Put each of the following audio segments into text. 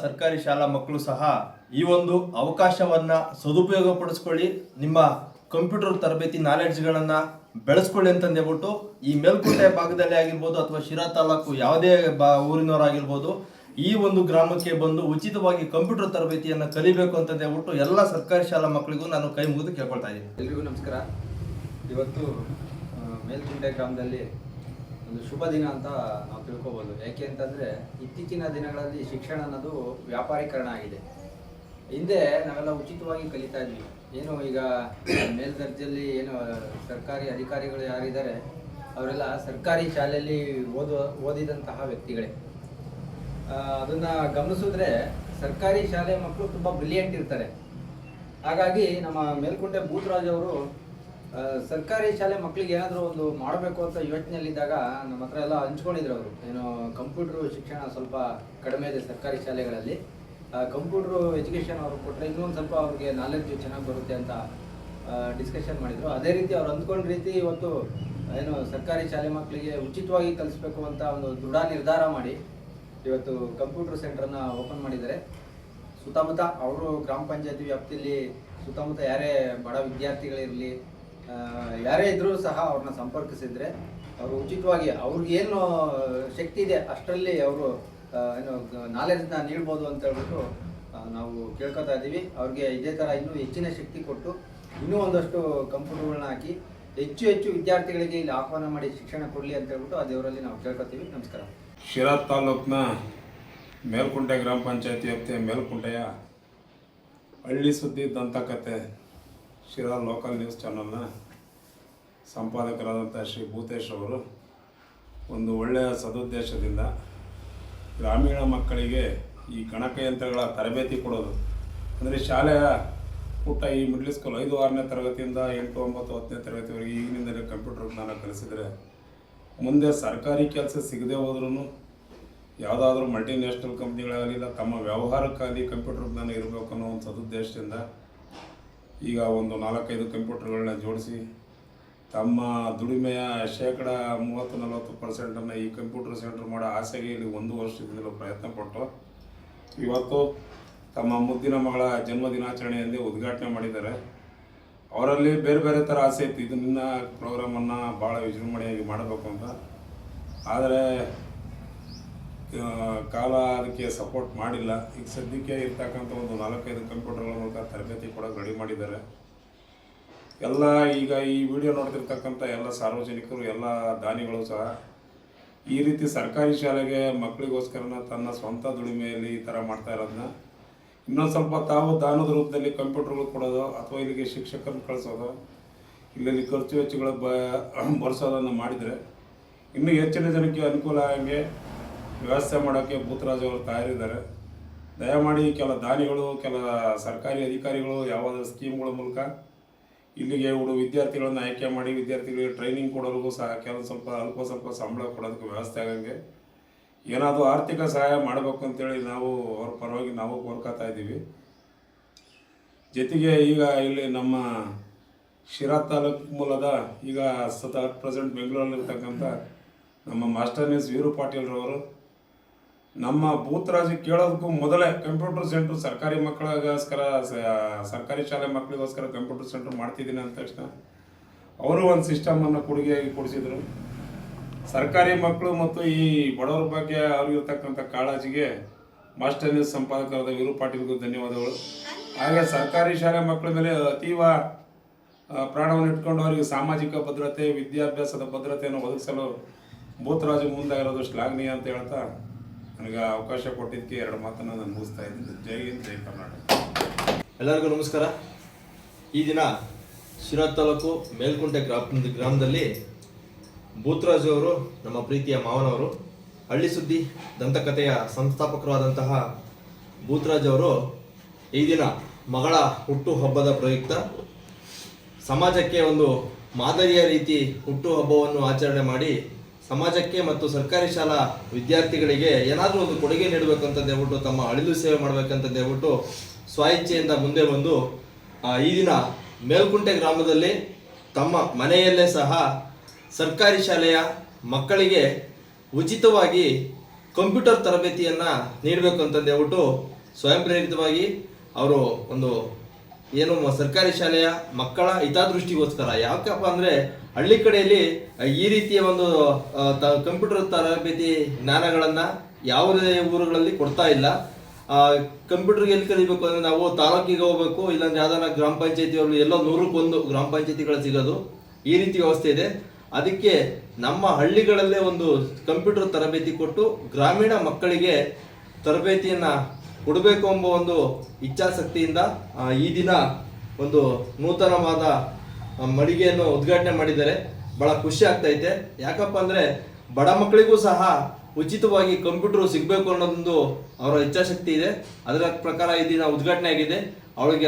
ಸರ್ಕಾರಿ ಶಾಲಾ ಮಕ್ಕಳು ಸಹ ಈ ಒಂದು ಅವಕಾಶವನ್ನ ಸದುಪಯೋಗ ಪಡಿಸ್ಕೊಳ್ಳಿ, ನಿಮ್ಮ ಕಂಪ್ಯೂಟರ್ ತರಬೇತಿ ನಾಲೆಡ್ಜ್ಗಳನ್ನ ಬೆಳೆಸ್ಕೊಳ್ಳಿ ಅಂತಂದೇಳ್ಬಿಟ್ಟು ಈ ಮೇಲ್ಕೋಟೆ ಭಾಗದಲ್ಲಿ ಆಗಿರ್ಬೋದು ಅಥವಾ ಶಿರಾ ತಾಲೂಕು ಯಾವುದೇ ಊರಿನವರಾಗಿರ್ಬೋದು ಈ ಒಂದು ಗ್ರಾಮಕ್ಕೆ ಬಂದು ಉಚಿತವಾಗಿ ಕಂಪ್ಯೂಟರ್ ತರಬೇತಿಯನ್ನು ಕಲಿಬೇಕು ಅಂತಂದೇಳ್ಬಿಟ್ಟು ಎಲ್ಲ ಸರ್ಕಾರಿ ಶಾಲಾ ಮಕ್ಕಳಿಗೂ ನಾನು ಕೈ ಮುಗಿದು ಕೇಳ್ಕೊಳ್ತಾ ಇದ್ದೀನಿ. ಎಲ್ರಿಗೂ ನಮಸ್ಕಾರ. ಇವತ್ತು ಮೇಲ್ಕುಂಟೆ ಗ್ರಾಮದಲ್ಲಿ ಒಂದು ಶುಭ ದಿನ ಅಂತ ನಾವು ತಿಳ್ಕೊಬೋದು. ಯಾಕೆ ಅಂತಂದರೆ ಇತ್ತೀಚಿನ ದಿನಗಳಲ್ಲಿ ಶಿಕ್ಷಣ ಅನ್ನೋದು ವ್ಯಾಪಾರೀಕರಣ ಆಗಿದೆ. ಹಿಂದೆ ನಾವೆಲ್ಲ ಉಚಿತವಾಗಿ ಕಲಿತಾ ಇದ್ವಿ. ಏನು ಈಗ ಮೇಲ್ದರ್ಜೆಯಲ್ಲಿ ಏನು ಸರ್ಕಾರಿ ಅಧಿಕಾರಿಗಳು ಯಾರಿದ್ದಾರೆ ಅವರೆಲ್ಲ ಸರ್ಕಾರಿ ಶಾಲೆಯಲ್ಲಿ ಓದಿದಂತಹ ವ್ಯಕ್ತಿಗಳೇ. ಅದನ್ನು ಗಮನಿಸಿದ್ರೆ ಸರ್ಕಾರಿ ಶಾಲೆ ಮಕ್ಕಳು ತುಂಬ ಬ್ರಿಲಿಯಂಟ್ ಇರ್ತಾರೆ. ಹಾಗಾಗಿ ನಮ್ಮ ಮೇಲ್ಕುಂಟೆ ಭೂತರಾಜ್ ಅವರು ಸರ್ಕಾರಿ ಶಾಲೆ ಮಕ್ಕಳಿಗೆ ಏನಾದರೂ ಒಂದು ಮಾಡಬೇಕು ಅಂತ ಯೋಚನೆಯಲ್ಲಿದ್ದಾಗ ನಮ್ಮ ಹತ್ರ ಎಲ್ಲ ಹಂಚ್ಕೊಂಡಿದ್ರು. ಅವರು ಏನು ಕಂಪ್ಯೂಟ್ರು ಶಿಕ್ಷಣ ಸ್ವಲ್ಪ ಕಡಿಮೆ ಇದೆ ಸರ್ಕಾರಿ ಶಾಲೆಗಳಲ್ಲಿ, ಕಂಪ್ಯೂಟ್ರು ಎಜುಕೇಷನ್ ಅವರು ಕೊಟ್ಟರೆ ಇನ್ನೊಂದು ಸ್ವಲ್ಪ ಅವ್ರಿಗೆ ನಾಲೆಡ್ಜ್ ಚೆನ್ನಾಗಿ ಬರುತ್ತೆ ಅಂತ ಡಿಸ್ಕಷನ್ ಮಾಡಿದರು. ಅದೇ ರೀತಿ ಅವ್ರು ಅಂದ್ಕೊಂಡ ರೀತಿ ಇವತ್ತು ಏನು ಸರ್ಕಾರಿ ಶಾಲೆ ಮಕ್ಕಳಿಗೆ ಉಚಿತವಾಗಿ ಕಲಿಸ್ಬೇಕು ಅಂತ ಒಂದು ದೃಢ ನಿರ್ಧಾರ ಮಾಡಿ ಇವತ್ತು ಕಂಪ್ಯೂಟರ್ ಸೆಂಟ್ರನ್ನ ಓಪನ್ ಮಾಡಿದ್ದಾರೆ. ಸುತ್ತಮುತ್ತ ಅವರು ಗ್ರಾಮ ಪಂಚಾಯತಿ ವ್ಯಾಪ್ತಿಯಲ್ಲಿ ಸುತ್ತಮುತ್ತ ಯಾರೇ ಬಡ ವಿದ್ಯಾರ್ಥಿಗಳಿರಲಿ ಯಾರೇ ಇದ್ರೂ ಸಹ ಅವ್ರನ್ನ ಸಂಪರ್ಕಿಸಿದ್ರೆ ಅವರು ಉಚಿತವಾಗಿ ಅವ್ರಿಗೆ ಏನು ಶಕ್ತಿ ಇದೆ ಅಷ್ಟರಲ್ಲಿ ಅವರು ಏನು ನಾಲೆಡ್ಜ್ನ ನೀಡ್ಬೋದು ಅಂತ ಹೇಳ್ಬಿಟ್ಟು ನಾವು ಕೇಳ್ಕೊತಾ ಇದ್ದೀವಿ. ಅವ್ರಿಗೆ ಇದೇ ಥರ ಇನ್ನೂ ಹೆಚ್ಚಿನ ಶಕ್ತಿ ಕೊಟ್ಟು ಇನ್ನೂ ಒಂದಷ್ಟು ಕಂಪ್ಯೂಟರ್ಗಳನ್ನ ಹಾಕಿ ಹೆಚ್ಚು ಹೆಚ್ಚು ವಿದ್ಯಾರ್ಥಿಗಳಿಗೆ ಇಲ್ಲಿ ಆಹ್ವಾನ ಮಾಡಿ ಶಿಕ್ಷಣ ಕೊಡಲಿ ಅಂತ ಹೇಳ್ಬಿಟ್ಟು ಆ ದೇವರಲ್ಲಿ ನಾವು ಕೇಳ್ಕೊತೀವಿ. ನಮಸ್ಕಾರ. ಶಿರಾ ತಾಲೂಕಿನ ಮೇಲ್ಕುಂಟೆ ಗ್ರಾಮ ಪಂಚಾಯತಿ ವ್ಯಾಪ್ತಿಯ ಮೇಲ್ಕುಂಟೆಯ ಹಳ್ಳಿ ಸುದ್ದಿ ದಂತಕಥೆ ಶಿರಾ ಲೋಕಲ್ ನ್ಯೂಸ್ ಚಾನಲ್ನ ಸಂಪಾದಕರಾದಂಥ ಶ್ರೀ ಭೂತೇಶ್ ಅವರು ಒಂದು ಒಳ್ಳೆಯ ಸದುದ್ದೇಶದಿಂದ ಗ್ರಾಮೀಣ ಮಕ್ಕಳಿಗೆ ಈ ಗಣಕಯಂತ್ರಗಳ ತರಬೇತಿ ಕೊಡೋದು. ಅಂದರೆ ಶಾಲೆಯ ಪುಟ್ಟ ಈ ಮಿಡ್ಲ್ ಸ್ಕೂಲ್ 5, 6ನೇ ತರಗತಿಯಿಂದ 8, 9, 10ನೇ ತರಗತಿವರೆಗೆ ಈಗಿನಿಂದಲೇ ಕಂಪ್ಯೂಟರ್ ಜ್ಞಾನ ಕಲಿಸಿದರೆ ಮುಂದೆ ಸರ್ಕಾರಿ ಕೆಲಸ ಸಿಗದೆ ಹೋದ್ರೂ ಯಾವುದಾದ್ರೂ ಮಲ್ಟಿನ್ಯಾಷನಲ್ ಕಂಪ್ನಿಗಳಾಗಲಿ ಇಲ್ಲ ತಮ್ಮ ವ್ಯವಹಾರಕ್ಕಾಗಲಿ ಕಂಪ್ಯೂಟರ್ ಜ್ಞಾನ ಇರಬೇಕು ಅನ್ನೋ ಒಂದು ಸದುದ್ದೇಶದಿಂದ ಈಗ ಒಂದು 4-5 ಕಂಪ್ಯೂಟರ್ಗಳನ್ನ ಜೋಡಿಸಿ ತಮ್ಮ ದುಡಿಮೆಯ 30-40% ಈ ಕಂಪ್ಯೂಟರ್ ಸೆಂಟರ್ ಮಾಡೋ ಆಸೆಗೆ ಇಲ್ಲಿ 1 ವರ್ಷದಿಂದಲೂ ಪ್ರಯತ್ನ ಪಟ್ಟು ಇವತ್ತು ತಮ್ಮ ಮುದ್ದಿನ ಮಗಳ ಜನ್ಮದಿನಾಚರಣೆಯಲ್ಲಿ ಉದ್ಘಾಟನೆ ಮಾಡಿದ್ದಾರೆ. ಅವರಲ್ಲಿ ಬೇರೆ ಬೇರೆ ಥರ ಆಸೆ ಇತ್ತು, ಇದನ್ನ ಪ್ರೋಗ್ರಾಮನ್ನು ಭಾಳ ವಿಜೃಂಭಣೆಯಾಗಿ ಮಾಡಬೇಕು ಅಂತ. ಆದರೆ ಕಾಲ ಅದಕ್ಕೆ ಸಪೋರ್ಟ್ ಮಾಡಿಲ್ಲ. ಈಗ ಸದ್ಯಕ್ಕೆ ಇರ್ತಕ್ಕಂಥ ಒಂದು 4-5 ಕಂಪ್ಯೂಟರ್ಗಳ ಮೂಲಕ ತರಬೇತಿ ಕೊಡೋಕೆ ರೆಡಿ ಮಾಡಿದ್ದಾರೆ. ಎಲ್ಲ ಈಗ ಈ ವಿಡಿಯೋ ನೋಡ್ತಿರ್ತಕ್ಕಂಥ ಎಲ್ಲ ಸಾರ್ವಜನಿಕರು ಎಲ್ಲ ದಾನಿಗಳು ಸಹ ಈ ರೀತಿ ಸರ್ಕಾರಿ ಶಾಲೆಗೆ ಮಕ್ಕಳಿಗೋಸ್ಕರನ ತನ್ನ ಸ್ವಂತ ದುಡಿಮೆಯಲ್ಲಿ ಈ ಥರ ಮಾಡ್ತಾ ಇರೋದನ್ನ ಇನ್ನೊಂದು ಸ್ವಲ್ಪ ತಾವು ದಾನದ ರೂಪದಲ್ಲಿ ಕಂಪ್ಯೂಟರ್ಗಳು ಕೊಡೋದು ಅಥವಾ ಇಲ್ಲಿಗೆ ಶಿಕ್ಷಕರನ್ನು ಕಳಿಸೋದು, ಇಲ್ಲಲ್ಲಿ ಖರ್ಚು ವೆಚ್ಚಗಳು ಭರಿಸೋದನ್ನು ಮಾಡಿದರೆ ಇನ್ನೂ ಹೆಚ್ಚಿನ ಜನಕ್ಕೆ ಅನುಕೂಲ ಆಗಂಗೆ ವ್ಯವಸ್ಥೆ ಮಾಡೋಕ್ಕೆ ಭೂತರಾಜ್ ಅವರು ತಯಾರಿದ್ದಾರೆ. ದಯಮಾಡಿ ಕೆಲ ದಾನಿಗಳು ಕೆಲ ಸರ್ಕಾರಿ ಅಧಿಕಾರಿಗಳು ಯಾವುದಾದ್ರೂ ಸ್ಕೀಮ್ಗಳ ಮೂಲಕ ಇಲ್ಲಿಗೆ ವಿದ್ಯಾರ್ಥಿಗಳನ್ನು ಆಯ್ಕೆ ಮಾಡಿ ವಿದ್ಯಾರ್ಥಿಗಳಿಗೆ ಟ್ರೈನಿಂಗ್ ಕೊಡೋರಿಗೂ ಸಹ ಸ್ವಲ್ಪ ಸ್ವಲ್ಪ ಸಂಬಳ ಕೊಡೋದಕ್ಕೆ ವ್ಯವಸ್ಥೆ ಆಗಂಗೆ ಏನಾದರೂ ಆರ್ಥಿಕ ಸಹಾಯ ಮಾಡಬೇಕು ಅಂತೇಳಿ ನಾವು ಅವ್ರ ಪರವಾಗಿ ನಾವು ಕೋರ್ಕೊತಾ ಇದ್ದೀವಿ. ಜೊತೆಗೆ ಈಗ ಇಲ್ಲಿ ನಮ್ಮ ಶಿರಾ ತಾಲೂಕು ಮೂಲದ ಈಗ ಅಟ್ ಪ್ರೆಸೆಂಟ್ ಬೆಂಗಳೂರಲ್ಲಿರ್ತಕ್ಕಂಥ ನಮ್ಮ ಮಾಸ್ಟರ್ ನ್ಯೂಸ್ ವೀರು ಪಾಟೀಲ್ರವರು ನಮ್ಮ ಭೂತರಾಜ್ ಕೇಳೋದಕ್ಕೂ ಮೊದಲೇ ಕಂಪ್ಯೂಟರ್ ಸೆಂಟ್ರ್ ಸರ್ಕಾರಿ ಮಕ್ಕಳಿಗೋಸ್ಕರ ಸರ್ಕಾರಿ ಶಾಲೆ ಮಕ್ಕಳಿಗೋಸ್ಕರ ಕಂಪ್ಯೂಟರ್ ಸೆಂಟ್ರ್ ಮಾಡ್ತಿದ್ದೀನಿ ಅಂದ ತಕ್ಷಣ ಅವರು ಒಂದು ಸಿಸ್ಟಮನ್ನು ಕೊಡುಗೆಯಾಗಿ ಕೊಡಿಸಿದರು. ಸರ್ಕಾರಿ ಮಕ್ಕಳು ಮತ್ತು ಈ ಬಡವರ ಬಗ್ಗೆ ಅವ್ರಿಗಿರ್ತಕ್ಕಂಥ ಕಾಳಜಿಗೆ ಮಾಸ್ಟರ್ ನ್ಯೂಸ್ ಸಂಪಾದಕರಾದ ವೀರು ಪಾಟೀಲ್ಗೂ ಧನ್ಯವಾದಗಳು. ಹಾಗೆ ಸರ್ಕಾರಿ ಶಾಲೆ ಮಕ್ಕಳ ಮೇಲೆ ಅತೀವ ಪ್ರಾಣವನ್ನು ಇಟ್ಕೊಂಡು ಅವರಿಗೆ ಸಾಮಾಜಿಕ ಭದ್ರತೆ ವಿದ್ಯಾಭ್ಯಾಸದ ಭದ್ರತೆಯನ್ನು ಒದಗಿಸಲು ಭೂತರಾಜ್ ಮುಂದಾಗಿರೋದು ಶ್ಲಾಘನೀಯ ಅಂತ ಹೇಳ್ತಾ ನನಗೆ ಅವಕಾಶ ಕೊಟ್ಟಿದ್ದಕ್ಕೆ 2 ಮಾತನ್ನು ನಾನು ಮುಗಿಸ್ತಾ ಇದ್ದೀನಿ. ಜೈ ಹಿಂದ್, ಜೈ ಕರ್ನಾಟಕ. ಎಲ್ಲರಿಗೂ ನಮಸ್ಕಾರ. ಈ ದಿನ ಶಿರಾ ತಾಲೂಕು ಮೇಲ್ಕುಂಟೆ ಗ್ರಾಮದಲ್ಲಿ ಭೂತರಾಜ್ ಅವರು ನಮ್ಮ ಪ್ರೀತಿಯ ಮಾವನವರು, ಹಳ್ಳಿ ಸುದ್ದಿ ದಂತಕಥೆಯ ಸಂಸ್ಥಾಪಕರಾದಂತಹ ಭೂತರಾಜ್ ಅವರು ಈ ದಿನ ಮಗಳ ಹುಟ್ಟು ಹಬ್ಬದ ಪ್ರಯುಕ್ತ ಸಮಾಜಕ್ಕೆ ಒಂದು ಮಾದರಿಯ ರೀತಿ ಹುಟ್ಟು ಹಬ್ಬವನ್ನು ಆಚರಣೆ ಮಾಡಿ ಸಮಾಜಕ್ಕೆ ಮತ್ತು ಸರ್ಕಾರಿ ಶಾಲಾ ವಿದ್ಯಾರ್ಥಿಗಳಿಗೆ ಏನಾದರೂ ಒಂದು ಕೊಡುಗೆ ನೀಡಬೇಕಂತ ಹೇಳ್ಬಿಟ್ಟು ತಮ್ಮ ಅಳಿಲು ಸೇವೆ ಮಾಡಬೇಕಂತ ಹೇಳ್ಬಿಟ್ಟು ಸ್ವಇಚ್ಛೆಯಿಂದ ಮುಂದೆ ಬಂದು ಈ ದಿನ ಮೇಲ್ಕುಂಟೆ ಗ್ರಾಮದಲ್ಲಿ ತಮ್ಮ ಮನೆಯಲ್ಲೇ ಸಹ ಸರ್ಕಾರಿ ಶಾಲೆಯ ಮಕ್ಕಳಿಗೆ ಉಚಿತವಾಗಿ ಕಂಪ್ಯೂಟರ್ ತರಬೇತಿಯನ್ನು ನೀಡಬೇಕು ಅಂತಂದೇಳ್ಬಿಟ್ಟು ಸ್ವಯಂ ಪ್ರೇರಿತವಾಗಿ ಅವರು ಒಂದು ಏನು ಸರ್ಕಾರಿ ಶಾಲೆಯ ಮಕ್ಕಳ ಹಿತದೃಷ್ಟಿಗೋಸ್ಕರ, ಯಾಕಪ್ಪ ಅಂದರೆ ಹಳ್ಳಿ ಕಡೆಯಲ್ಲಿ ಈ ರೀತಿಯ ಒಂದು ಕಂಪ್ಯೂಟರ್ ತರಬೇತಿ ಜ್ಞಾನಗಳನ್ನು ಯಾವುದೇ ಊರುಗಳಲ್ಲಿ ಕೊಡ್ತಾ ಇಲ್ಲ. ಕಂಪ್ಯೂಟರ್ಗೆ ಎಲ್ಲಿ ಕಲಿಬೇಕು ಅಂದರೆ ನಾವು ತಾಲೂಕಿಗೆ ಹೋಗ್ಬೇಕು, ಇಲ್ಲಾಂದ್ರೆ ಯಾವ್ದಾರ ಗ್ರಾಮ ಪಂಚಾಯತಿಯವರು ಎಲ್ಲೋ 100ಕ್ಕೆ 1 ಗ್ರಾಮ ಪಂಚಾಯತಿಗಳು ಸಿಗೋದು, ಈ ರೀತಿ ವ್ಯವಸ್ಥೆ ಇದೆ. ಅದಕ್ಕೆ ನಮ್ಮ ಹಳ್ಳಿಗಳಲ್ಲೇ ಒಂದು ಕಂಪ್ಯೂಟರ್ ತರಬೇತಿ ಕೊಟ್ಟು ಗ್ರಾಮೀಣ ಮಕ್ಕಳಿಗೆ ತರಬೇತಿಯನ್ನು ಕೊಡಬೇಕು ಎಂಬ ಒಂದು ಇಚ್ಛಾಶಕ್ತಿಯಿಂದ ಈ ದಿನ ಒಂದು ನೂತನವಾದ ಮಳಿಗೆಯನ್ನು ಉದ್ಘಾಟನೆ ಮಾಡಿದ್ದಾರೆ. ಭಾಳ ಖುಷಿ ಆಗ್ತೈತೆ. ಯಾಕಪ್ಪ ಅಂದರೆ ಬಡ ಮಕ್ಕಳಿಗೂ ಸಹ ಉಚಿತವಾಗಿ ಕಂಪ್ಯೂಟರ್ ಸಿಗಬೇಕು ಅನ್ನೋದೊಂದು ಅವರ ಇಚ್ಛಾಶಕ್ತಿ ಇದೆ. ಅದರ ಪ್ರಕಾರ ಈ ದಿನ ಉದ್ಘಾಟನೆ ಆಗಿದೆ.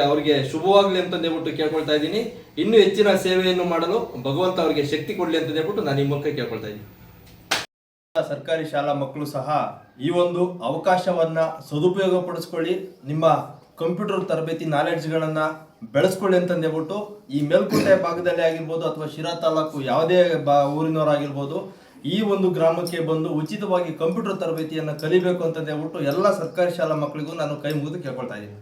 ಅವರಿಗೆ ಶುಭವಾಗಲಿ ಅಂತಂದೇಳ್ಬಿಟ್ಟು ಕೇಳ್ಕೊಳ್ತಾ ಇದ್ದೀನಿ. ಇನ್ನೂ ಹೆಚ್ಚಿನ ಸೇವೆಯನ್ನು ಮಾಡಲು ಭಗವಂತ ಅವರಿಗೆ ಶಕ್ತಿ ಕೊಡಲಿ ಅಂತಂದೇಳ್ಬಿಟ್ಟು ನಾನು ಈ ಮೂಲಕ ಕೇಳ್ಕೊಳ್ತಾ ಇದ್ದೀನಿ. ಸರ್ಕಾರಿ ಶಾಲಾ ಮಕ್ಕಳು ಸಹ ಈ ಒಂದು ಅವಕಾಶವನ್ನ ಸದುಪಯೋಗ ಪಡಿಸ್ಕೊಳ್ಳಿ, ನಿಮ್ಮ ಕಂಪ್ಯೂಟರ್ ತರಬೇತಿ ನಾಲೆಡ್ಜ್ಗಳನ್ನು ಬೆಳೆಸ್ಕೊಳ್ಳಿ ಅಂತಂದೇಳ್ಬಿಟ್ಟು ಈ ಮೇಲ್ಕೋಟೆ ಭಾಗದಲ್ಲಿ ಆಗಿರ್ಬೋದು ಅಥವಾ ಶಿರಾ ತಾಲೂಕು ಯಾವುದೇ ಊರಿನವರಾಗಿರ್ಬೋದು ಈ ಒಂದು ಗ್ರಾಮಕ್ಕೆ ಬಂದು ಉಚಿತವಾಗಿ ಕಂಪ್ಯೂಟರ್ ತರಬೇತಿಯನ್ನು ಕಲಿಬೇಕು ಅಂತಂದೇಳ್ಬಿಟ್ಟು ಎಲ್ಲ ಸರ್ಕಾರಿ ಶಾಲಾ ಮಕ್ಕಳಿಗೂ ನಾನು ಕೈ ಮುಗಿದು ಕೇಳ್ಕೊಳ್ತಾ ಇದ್ದೀನಿ.